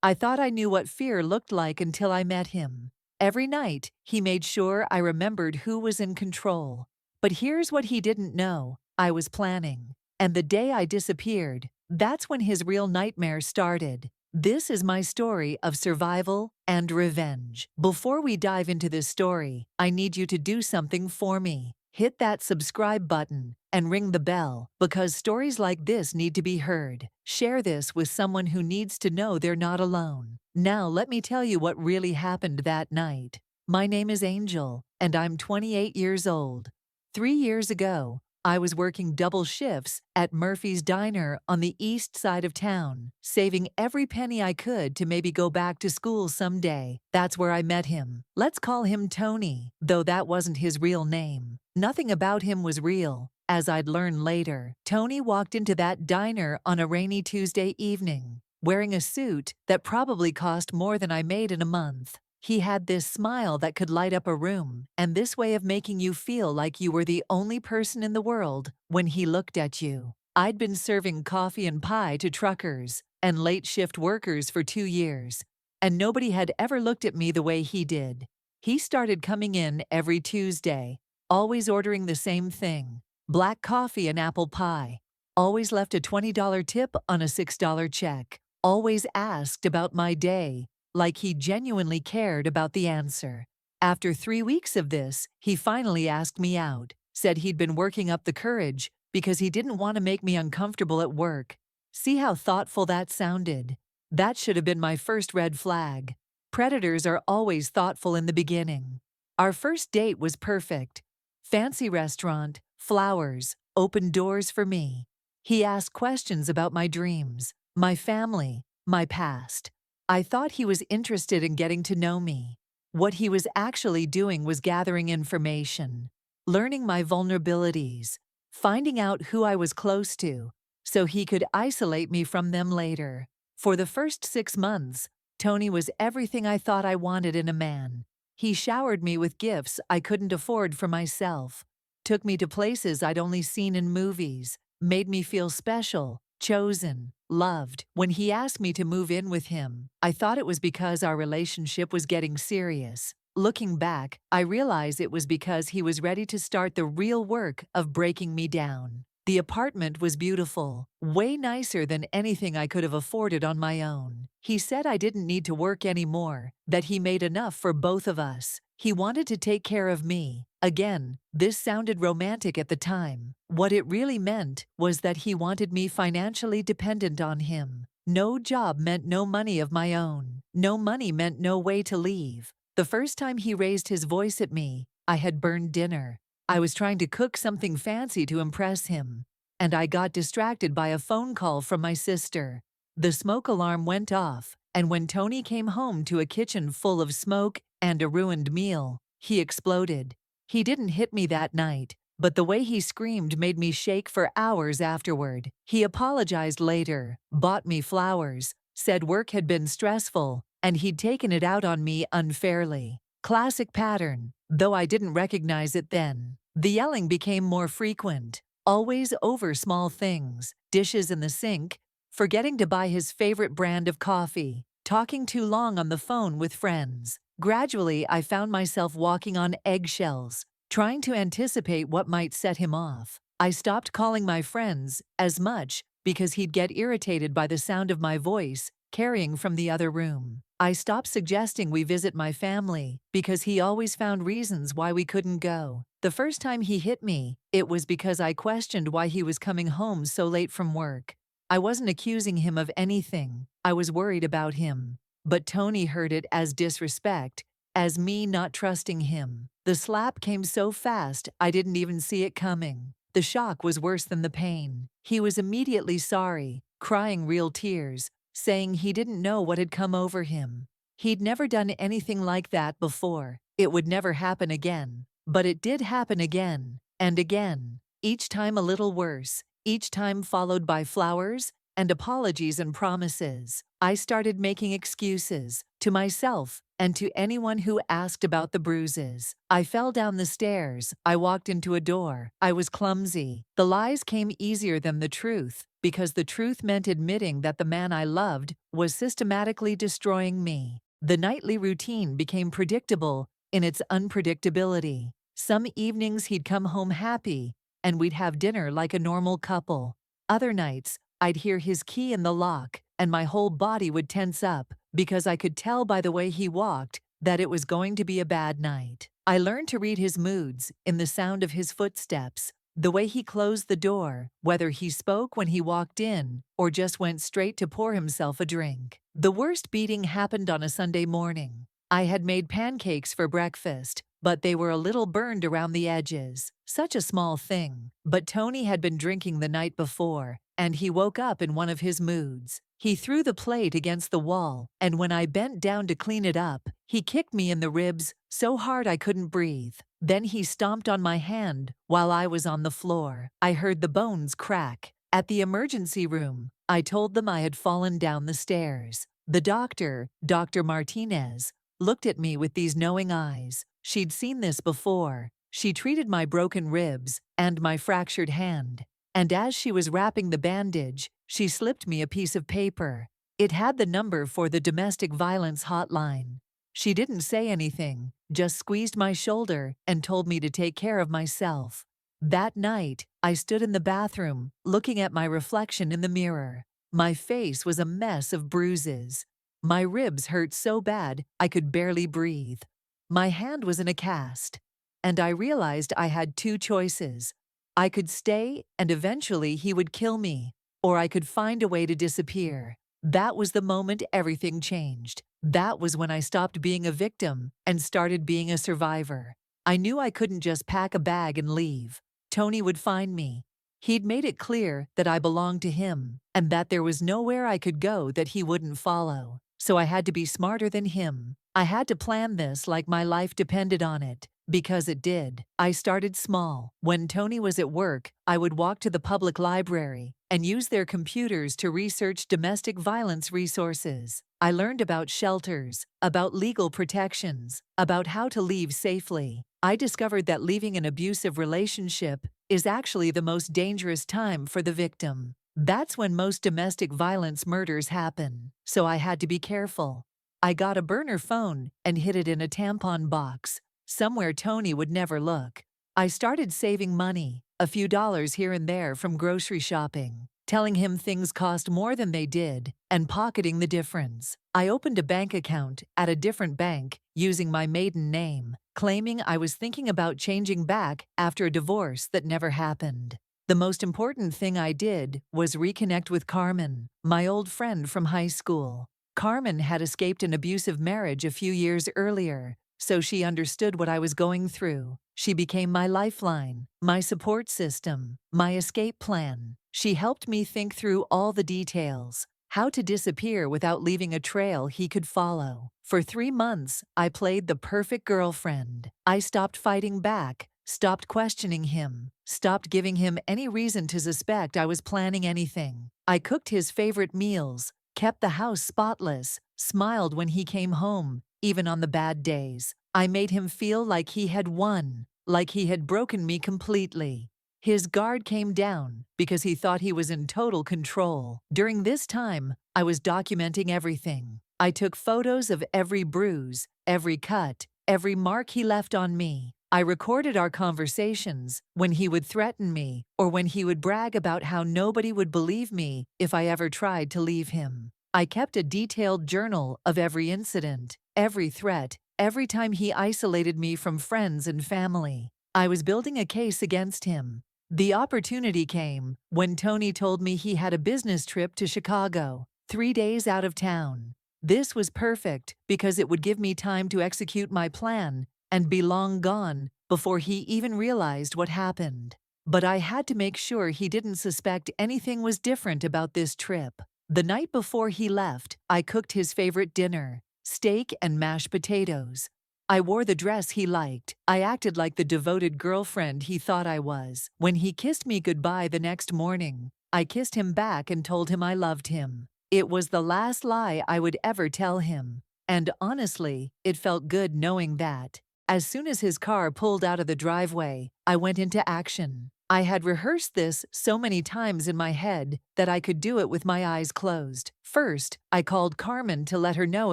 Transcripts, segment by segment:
I thought I knew what fear looked like until I met him. Every night, he made sure I remembered who was in control. But here's what he didn't know: I was planning. And the day I disappeared, that's when his real nightmare started. This is my story of survival and revenge. Before we dive into this story, I need you to do something for me. Hit that subscribe button and ring the bell, because stories like this need to be heard. Share this with someone who needs to know they're not alone. Now let me tell you what really happened that night. My name is Angel, and I'm 28 years old. 3 years ago, I was working double shifts at Murphy's Diner on the east side of town, saving every penny I could to maybe go back to school someday. That's where I met him. Let's call him Tony, though that wasn't his real name. Nothing about him was real, as I'd learn later. Tony walked into that diner on a rainy Tuesday evening, wearing a suit that probably cost more than I made in a month. He had this smile that could light up a room, and this way of making you feel like you were the only person in the world when he looked at you. I'd been serving coffee and pie to truckers and late shift workers for 2 years, and nobody had ever looked at me the way he did. He started coming in every Tuesday, always ordering the same thing: black coffee and apple pie. Always left a $20 tip on a $6 check. Always asked about my day, like he genuinely cared about the answer. After 3 weeks of this, he finally asked me out, said he'd been working up the courage because he didn't want to make me uncomfortable at work. See how thoughtful that sounded? That should have been my first red flag. Predators are always thoughtful in the beginning. Our first date was perfect. Fancy restaurant, flowers, open doors for me. He asked questions about my dreams, my family, my past. I thought he was interested in getting to know me. What he was actually doing was gathering information, learning my vulnerabilities, finding out who I was close to, so he could isolate me from them later. For the first 6 months, Tony was everything I thought I wanted in a man. He showered me with gifts I couldn't afford for myself, took me to places I'd only seen in movies, made me feel special, chosen, loved. When he asked me to move in with him, I thought it was because our relationship was getting serious. Looking back, I realize it was because he was ready to start the real work of breaking me down. The apartment was beautiful, way nicer than anything I could have afforded on my own. He said I didn't need to work anymore, that he made enough for both of us. He wanted to take care of me. Again, this sounded romantic at the time. What it really meant was that he wanted me financially dependent on him. No job meant no money of my own. No money meant no way to leave. The first time he raised his voice at me, I had burned dinner. I was trying to cook something fancy to impress him, and I got distracted by a phone call from my sister. The smoke alarm went off, and when Tony came home to a kitchen full of smoke and a ruined meal, he exploded. He didn't hit me that night, but the way he screamed made me shake for hours afterward. He apologized later, bought me flowers, said work had been stressful, and he'd taken it out on me unfairly. Classic pattern, though I didn't recognize it then. The yelling became more frequent, always over small things: dishes in the sink, forgetting to buy his favorite brand of coffee, talking too long on the phone with friends. Gradually, I found myself walking on eggshells, trying to anticipate what might set him off. I stopped calling my friends as much because he'd get irritated by the sound of my voice carrying from the other room. I stopped suggesting we visit my family because he always found reasons why we couldn't go. The first time he hit me, it was because I questioned why he was coming home so late from work. I wasn't accusing him of anything. I was worried about him. But Tony heard it as disrespect, as me not trusting him. The slap came so fast I didn't even see it coming. The shock was worse than the pain. He was immediately sorry, crying real tears, saying he didn't know what had come over him. He'd never done anything like that before. It would never happen again. But it did happen again and again, each time a little worse, each time followed by flowers and apologies and promises. I started making excuses to myself and to anyone who asked about the bruises. I fell down the stairs. I walked into a door. I was clumsy. The lies came easier than the truth. because the truth meant admitting that the man I loved was systematically destroying me. The nightly routine became predictable in its unpredictability. Some evenings he'd come home happy, and we'd have dinner like a normal couple. Other nights, I'd hear his key in the lock, and my whole body would tense up because I could tell by the way he walked that it was going to be a bad night. I learned to read his moods in the sound of his footsteps, the way he closed the door, whether he spoke when he walked in or just went straight to pour himself a drink. The worst beating happened on a Sunday morning. I had made pancakes for breakfast, but they were a little burned around the edges. Such a small thing. But Tony had been drinking the night before, and he woke up in one of his moods. He threw the plate against the wall, and when I bent down to clean it up, he kicked me in the ribs so hard I couldn't breathe. Then he stomped on my hand while I was on the floor. I heard the bones crack. At the emergency room, I told them I had fallen down the stairs. The doctor, Dr. Martinez, looked at me with these knowing eyes. She'd seen this before. She treated my broken ribs and my fractured hand. And as she was wrapping the bandage, she slipped me a piece of paper. It had the number for the domestic violence hotline. She didn't say anything, just squeezed my shoulder and told me to take care of myself. That night, I stood in the bathroom, looking at my reflection in the mirror. My face was a mess of bruises. My ribs hurt so bad I could barely breathe. My hand was in a cast. And I realized I had two choices. I could stay and eventually he would kill me, or I could find a way to disappear. That was the moment everything changed. That was when I stopped being a victim and started being a survivor. I knew I couldn't just pack a bag and leave. Tony would find me. He'd made it clear that I belonged to him and that there was nowhere I could go that he wouldn't follow. So I had to be smarter than him. I had to plan this like my life depended on it. Because it did. I started small. When Tony was at work, I would walk to the public library and use their computers to research domestic violence resources. I learned about shelters, about legal protections, about how to leave safely. I discovered that leaving an abusive relationship is actually the most dangerous time for the victim. That's when most domestic violence murders happen. So I had to be careful. I got a burner phone and hid it in a tampon box, somewhere Tony would never look. I started saving money, a few dollars here and there from grocery shopping, telling him things cost more than they did, and pocketing the difference. I opened a bank account at a different bank using my maiden name, claiming I was thinking about changing back after a divorce that never happened. The most important thing I did was reconnect with Carmen, my old friend from high school. Carmen had escaped an abusive marriage a few years earlier, so she understood what I was going through. She became my lifeline, my support system, my escape plan. She helped me think through all the details, how to disappear without leaving a trail he could follow. For 3 months, I played the perfect girlfriend. I stopped fighting back, stopped questioning him, stopped giving him any reason to suspect I was planning anything. I cooked his favorite meals, kept the house spotless, smiled when he came home, even on the bad days. I made him feel like he had won, like he had broken me completely. His guard came down because he thought he was in total control. During this time, I was documenting everything. I took photos of every bruise, every cut, every mark he left on me. I recorded our conversations, when he would threaten me, or when he would brag about how nobody would believe me if I ever tried to leave him. I kept a detailed journal of every incident, every threat, every time he isolated me from friends and family. I was building a case against him. The opportunity came when Tony told me he had a business trip to Chicago, 3 days out of town. This was perfect because it would give me time to execute my plan and be long gone before he even realized what happened. But I had to make sure he didn't suspect anything was different about this trip. The night before he left, I cooked his favorite dinner, steak and mashed potatoes. I wore the dress he liked. I acted like the devoted girlfriend he thought I was. When he kissed me goodbye the next morning, I kissed him back and told him I loved him. It was the last lie I would ever tell him. And honestly, it felt good knowing that. As soon as his car pulled out of the driveway, I went into action. I had rehearsed this so many times in my head that I could do it with my eyes closed. First, I called Carmen to let her know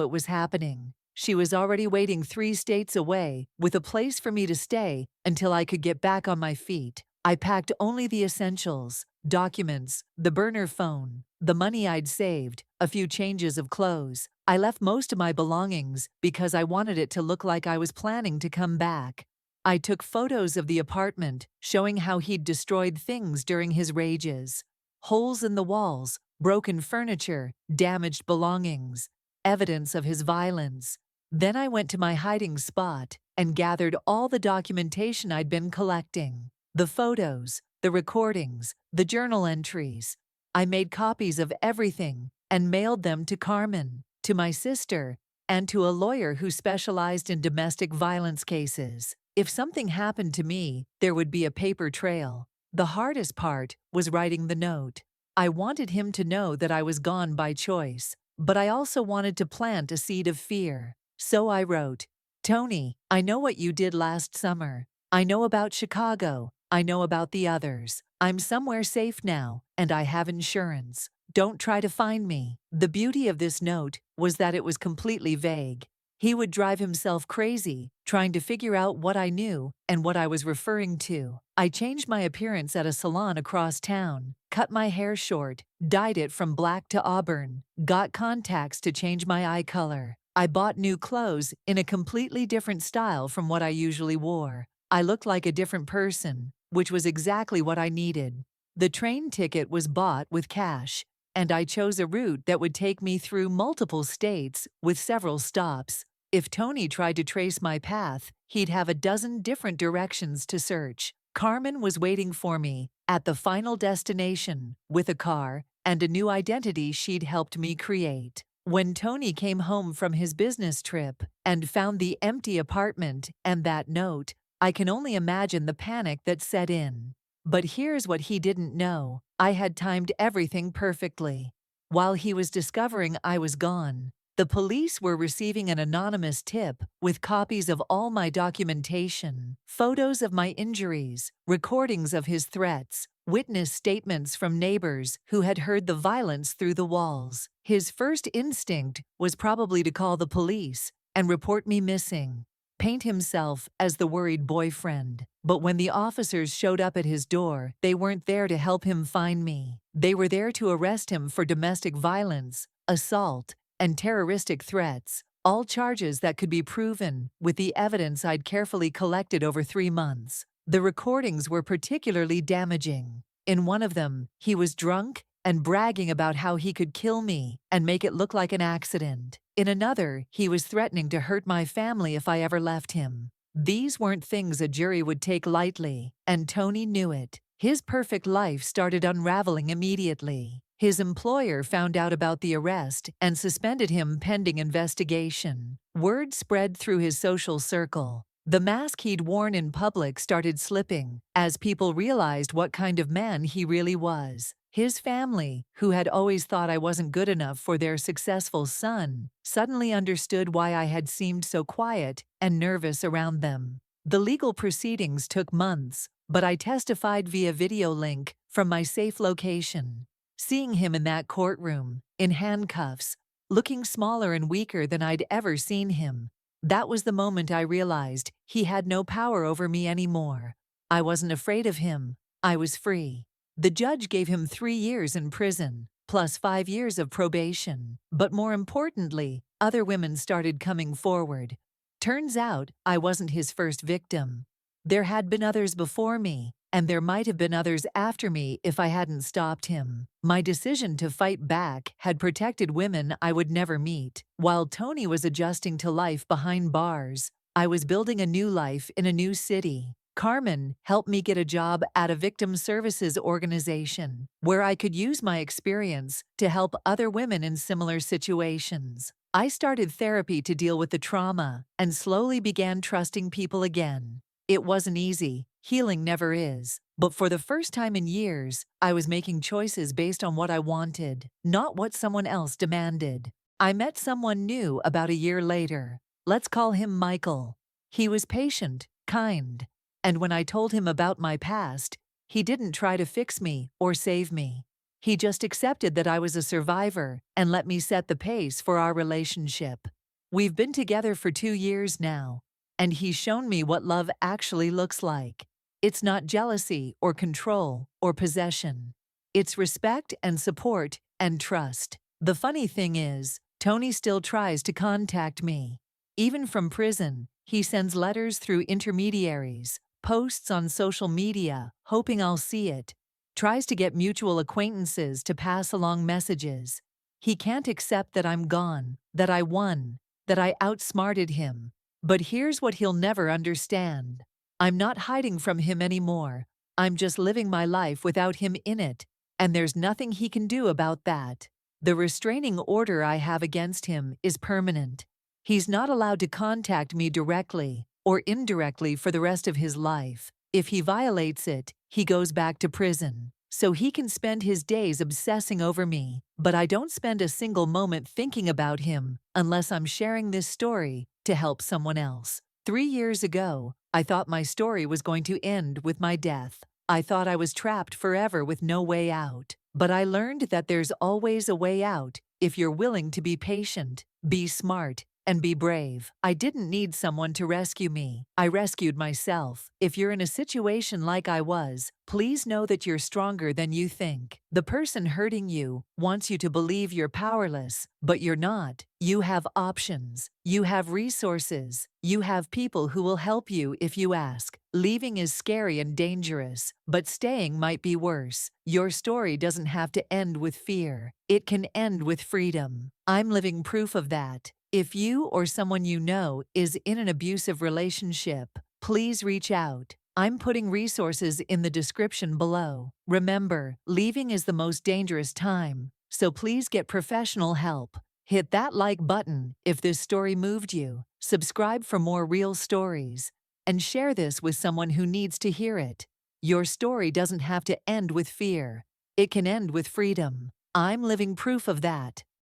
it was happening. She was already waiting 3 states away, with a place for me to stay until I could get back on my feet. I packed only the essentials: documents, the burner phone, the money I'd saved, a few changes of clothes. I left most of my belongings because I wanted it to look like I was planning to come back. I took photos of the apartment, showing how he'd destroyed things during his rages. Holes in the walls, broken furniture, damaged belongings, evidence of his violence. Then I went to my hiding spot and gathered all the documentation I'd been collecting. The photos, the recordings, the journal entries. I made copies of everything and mailed them to Carmen, to my sister, and to a lawyer who specialized in domestic violence cases. If something happened to me, there would be a paper trail. The hardest part was writing the note. I wanted him to know that I was gone by choice, but I also wanted to plant a seed of fear. So I wrote, "Tony, I know what you did last summer. I know about Chicago. I know about the others. I'm somewhere safe now, and I have insurance. Don't try to find me." The beauty of this note was that it was completely vague. He would drive himself crazy, trying to figure out what I knew and what I was referring to. I changed my appearance at a salon across town, cut my hair short, dyed it from black to auburn, got contacts to change my eye color. I bought new clothes in a completely different style from what I usually wore. I looked like a different person, which was exactly what I needed. The train ticket was bought with cash, and I chose a route that would take me through multiple states with several stops. If Tony tried to trace my path, he'd have a dozen different directions to search. Carmen was waiting for me at the final destination with a car and a new identity she'd helped me create. When Tony came home from his business trip and found the empty apartment and that note, I can only imagine the panic that set in. But here's what he didn't know. I had timed everything perfectly. While he was discovering I was gone, the police were receiving an anonymous tip with copies of all my documentation, photos of my injuries, recordings of his threats, witness statements from neighbors who had heard the violence through the walls. His first instinct was probably to call the police and report me missing, paint himself as the worried boyfriend. But when the officers showed up at his door, they weren't there to help him find me. They were there to arrest him for domestic violence, assault, and terroristic threats, all charges that could be proven with the evidence I'd carefully collected over 3 months. The recordings were particularly damaging. In one of them, he was drunk and bragging about how he could kill me and make it look like an accident. In another, he was threatening to hurt my family if I ever left him. These weren't things a jury would take lightly, and Tony knew it. His perfect life started unraveling immediately. His employer found out about the arrest and suspended him pending investigation. Word spread through his social circle. The mask he'd worn in public started slipping as people realized what kind of man he really was. His family, who had always thought I wasn't good enough for their successful son, suddenly understood why I had seemed so quiet and nervous around them. The legal proceedings took months, but I testified via video link from my safe location. Seeing him in that courtroom, in handcuffs, looking smaller and weaker than I'd ever seen him, that was the moment I realized he had no power over me anymore. I wasn't afraid of him. I was free. The judge gave him 3 years in prison, plus 5 years of probation. But more importantly, other women started coming forward. Turns out, I wasn't his first victim. There had been others before me, and there might have been others after me if I hadn't stopped him. My decision to fight back had protected women I would never meet. While Tony was adjusting to life behind bars, I was building a new life in a new city. Carmen helped me get a job at a victim services organization where I could use my experience to help other women in similar situations. I started therapy to deal with the trauma and slowly began trusting people again. It wasn't easy. Healing never is. But for the first time in years, I was making choices based on what I wanted, not what someone else demanded. I met someone new about a year later. Let's call him Michael. He was patient, kind, and when I told him about my past, He didn't try to fix me or save me. He just accepted that I was a survivor and let me set the pace for our relationship. We've been together for 2 years now, and he's shown me what love actually looks like. It's not jealousy or control or possession. It's respect and support and trust. The funny thing is, Tony still tries to contact me. Even from prison, he sends letters through intermediaries, posts on social media, hoping I'll see it, tries to get mutual acquaintances to pass along messages. He can't accept that I'm gone, that I won, that I outsmarted him. But here's what he'll never understand. I'm not hiding from him anymore. I'm just living my life without him in it, and there's nothing he can do about that. The restraining order I have against him is permanent. He's not allowed to contact me directly or indirectly for the rest of his life. If he violates it, he goes back to prison. So he can spend his days obsessing over me, but I don't spend a single moment thinking about him unless I'm sharing this story to help someone else. 3 years ago, I thought my story was going to end with my death. I thought I was trapped forever with no way out. But I learned that there's always a way out if you're willing to be patient, be smart, and be brave. I didn't need someone to rescue me. I rescued myself. If you're in a situation like I was, please know that you're stronger than you think. The person hurting you wants you to believe you're powerless, but you're not. You have options. You have resources. You have people who will help you if you ask. Leaving is scary and dangerous, but staying might be worse. Your story doesn't have to end with fear. It can end with freedom. I'm living proof of that. If you or someone you know is in an abusive relationship, please reach out. I'm putting resources in the description below. Remember, leaving is the most dangerous time, so please get professional help. Hit that like button if this story moved you. Subscribe for more real stories, and share this with someone who needs to hear it. Your story doesn't have to end with fear. It can end with freedom. I'm living proof of that.